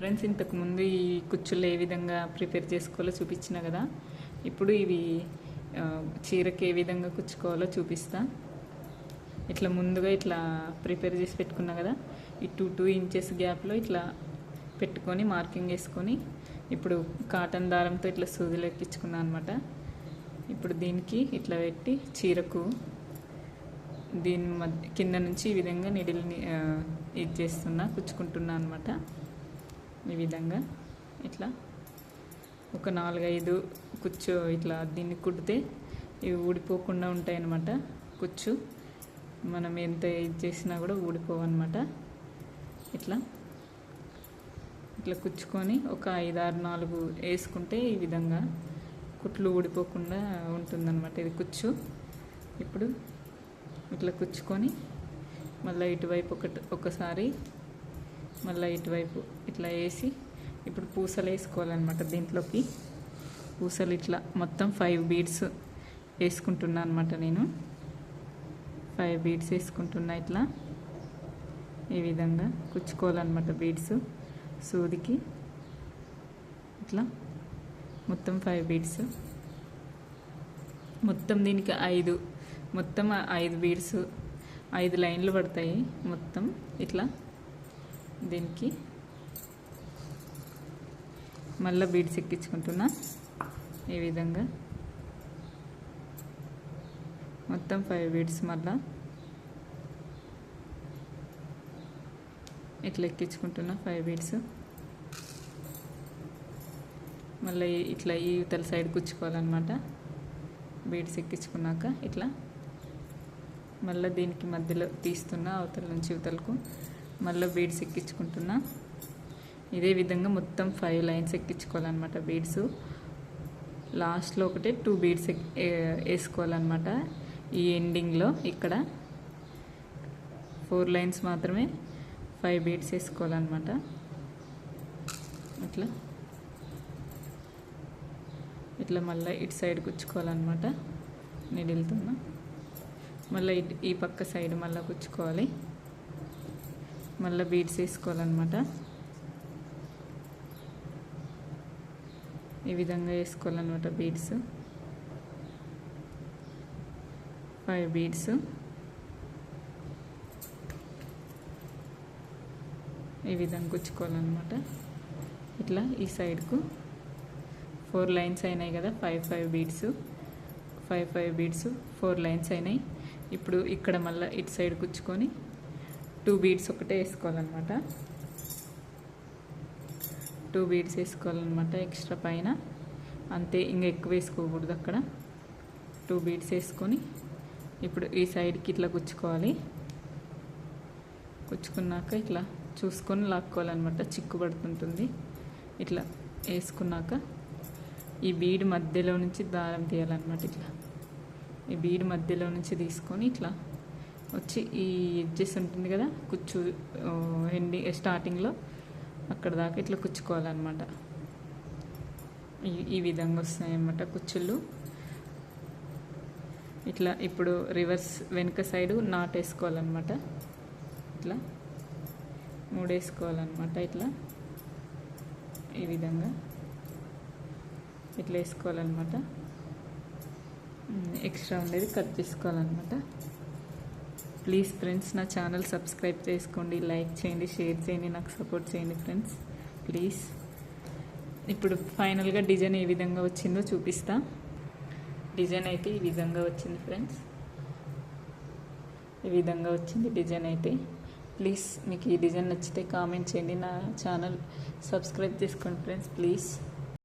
Friends, ఇంతకుముందు ఈ కుచ్చులు ఏ విధంగా ప్రిపేర్ చేసుకోవాలో చూపించిన కదా. ఇప్పుడు ఇవి చీరకి ఏ విధంగా కుచ్చుకోవాలో చూపిస్తా. ఇట్లా ముందుగా ఇట్లా ప్రిపేర్ చేసి పెట్టుకున్నా కదా, ఈ 2 ఇంచెస్ గ్యాప్లో ఇట్లా పెట్టుకొని మార్కింగ్ వేసుకొని ఇప్పుడు కాటన్ దారంతో ఇట్లా సూదులు ఎక్కించుకున్నాను అనమాట. ఇప్పుడు దీనికి ఇట్లా పెట్టి చీరకు దీని మధ్య కింద నుంచి ఈ విధంగా నిడిల్ని ఇది చేస్తున్నా, కుచ్చుకుంటున్నా అనమాట. ఈ విధంగా ఇట్లా ఒక 4-5 కుచ్చు ఇట్లా దీన్ని కుడితే ఇవి ఊడిపోకుండా ఉంటాయి అన్నమాట. కుచ్చు మనం ఎంత ఇది చేసినా కూడా ఊడిపోవన్నమాట. ఇట్లా ఇట్లా కుచ్చుకొని ఒక 5-6-4 వేసుకుంటే ఈ విధంగా కుట్లు ఊడిపోకుండా ఉంటుందన్నమాట. ఇది కుచ్చు. ఇప్పుడు ఇట్లా కుచ్చుకొని మళ్ళీ ఇటువైపు ఒకసారి మళ్ళీ ఇటువైపు ఇట్లా వేసి ఇప్పుడు పూసలు వేసుకోవాలన్నమాట. దీంట్లోకి పూసలు ఇట్లా మొత్తం 5 బీడ్స్ వేసుకుంటున్నా అనమాట. నేను 5 బీడ్స్ వేసుకుంటున్నా. ఇట్లా ఈ విధంగా కుచ్చుకోవాలన్నమాట బీడ్స్ సూదికి. ఇట్లా మొత్తం 5 బీడ్స్, మొత్తం దీనికి 5 బీడ్స్ 5 లైన్లు పడతాయి మొత్తం. ఇట్లా దీనికి మళ్ళీ బీడ్స్ ఎక్కించుకుంటున్నా. ఈ విధంగా మొత్తం 5 బీడ్స్ మళ్ళీ ఇట్లా ఎక్కించుకుంటున్నా. 5 బీడ్స్ మళ్ళీ ఇట్లా ఈ ఇవతల సైడ్ కుచ్చుకోవాలన్నమాట. బీడ్స్ ఎక్కించుకున్నాక ఇట్లా మళ్ళీ దీనికి మధ్యలో తీస్తున్నా, అవతల నుంచి ఇవతలకు మళ్ళీ బీడ్స్ ఎక్కించుకుంటున్నా. ఇదే విధంగా మొత్తం 5 లైన్స్ ఎక్కించుకోవాలన్నమాట. బీడ్స్ లాస్ట్లో ఒకటే 2 బీడ్స్ వేసుకోవాలన్నమాట. ఈ ఎండింగ్లో ఇక్కడ 4 లైన్స్ మాత్రమే 5 బీడ్స్ వేసుకోవాలన్నమాట. ఇట్లా మళ్ళీ ఇటు సైడ్ కుచ్చుకోవాలన్నమాట. నీడిల్తోన మళ్ళీ ఈ పక్క సైడ్ మళ్ళీ కుచ్చుకోవాలి. మళ్ళీ బీడ్స్ వేసుకోవాలన్నమాట. ఈ విధంగా వేసుకోవాలన్నమాట. బీడ్స్ 5 బీడ్స్ ఈ విధంగా కుచ్చుకోవాలన్నమాట. ఇట్లా ఈ సైడ్కు 4 లైన్స్ అయినాయి కదా. 5 బీడ్స్ 5 బీడ్స్ 4 లైన్స్ అయినాయి. ఇప్పుడు ఇక్కడ మళ్ళీ ఇటు సైడ్ కుచ్చుకొని 2 బీడ్స్ ఒకటే వేసుకోవాలన్నమాట. 2 బీడ్స్ వేసుకోవాలన్నమాట ఎక్స్ట్రా పైన. అంతే, ఇంకా ఎక్కువ వేసుకోకూడదు అక్కడ. 2 బీడ్స్ వేసుకొని ఇప్పుడు ఈ సైడ్కి ఇట్లా కుచ్చుకోవాలి. కుచ్చుకున్నాక ఇట్లా చూసుకొని లాక్కోవాలన్నమాట. చిక్కు పడుతుంటుంది. ఇట్లా వేసుకున్నాక ఈ బీడ్ మధ్యలో నుంచి దారం తీయాలన్నమాట. ఇట్లా ఈ బీడ్ మధ్యలో నుంచి తీసుకొని ఇట్లా వచ్చి ఈ ఎడ్జెస్ ఉంటుంది కదా కుచ్చు స్టార్టింగ్లో అక్కడ దాకా ఇట్లా కుచ్చుకోవాలన్నమాట. ఈ విధంగా వస్తాయి అన్నమాట కుచ్చుళ్ళు. ఇట్లా ఇప్పుడు రివర్స్ వెనుక సైడు నాట్ వేసుకోవాలన్నమాట. ఇట్లా 3 వేసుకోవాలన్నమాట. ఇట్లా ఈ విధంగా ఇట్లా వేసుకోవాలన్నమాట. ఎక్స్ట్రా ఉండేది కట్ చేసుకోవాలన్నమాట. ప్లీజ్ ఫ్రెండ్స్, నా ఛానల్ సబ్స్క్రైబ్ చేసుకోండి, లైక్ చేయండి, షేర్ చేయండి, నాకు సపోర్ట్ చేయండి ఫ్రెండ్స్ ప్లీజ్. ఇప్పుడు ఫైనల్గా డిజైన్ ఏ విధంగా వచ్చిందో చూపిస్తా. డిజైన్ అయితే ఈ విధంగా వచ్చింది ఫ్రెండ్స్. ఈ విధంగా వచ్చింది డిజైన్ అయితే. ప్లీజ్ మీకు ఈ డిజైన్ నచ్చితే కామెంట్ చేయండి, నా ఛానల్ సబ్స్క్రైబ్ చేసుకోండి ఫ్రెండ్స్ ప్లీజ్.